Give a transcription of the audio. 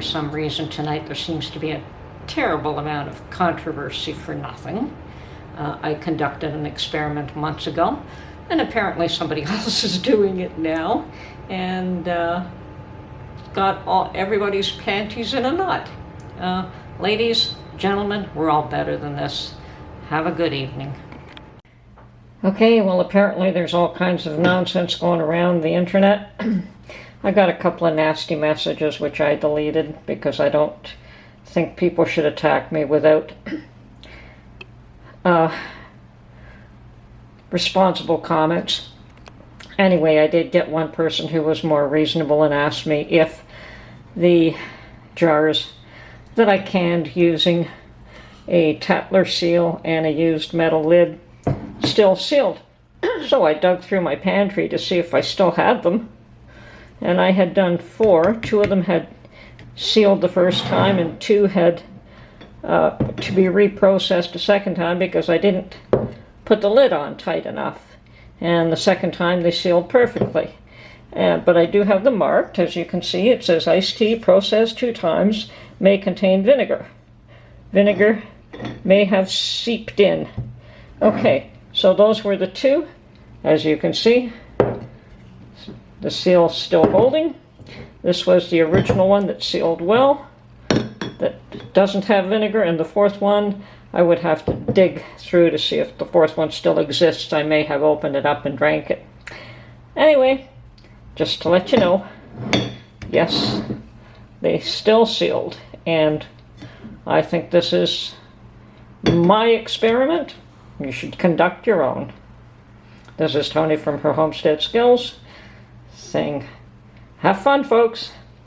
for some reason tonight there seems to be a terrible amount of controversy for nothing. I conducted an experiment months ago, and apparently somebody else is doing it now, and got everybody's panties in a knot. Ladies, gentlemen, we're all better than this. Have a good evening. Okay, well, apparently there's all kinds of nonsense going around the internet. I got a couple of nasty messages which I deleted because I don't think people should attack me without responsible comments. Anyway, I did get one person who was more reasonable and asked me if the jars that I canned using a Tattler seal and a used metal lid still sealed. So I dug through my pantry to see if I still had them, and I had done 4. 2 of them had sealed the first time, and 2 had to be reprocessed a second time because I didn't put the lid on tight enough, and the second time they sealed perfectly. But I do have them marked. As you can see, it says iced tea processed 2 times may contain vinegar. Vinegar may have seeped in. Okay, so those were the 2. As you can see, the seal still holding. This was the original one that sealed well, that doesn't have vinegar, and the 4th one I would have to dig through to see if the 4th one still exists. I may have opened it up and drank it. Anyway, just to let you know, yes, they still sealed, and I think this is my experiment. You should conduct your own. This is Tony from her Homestead Skills saying, have fun, folks.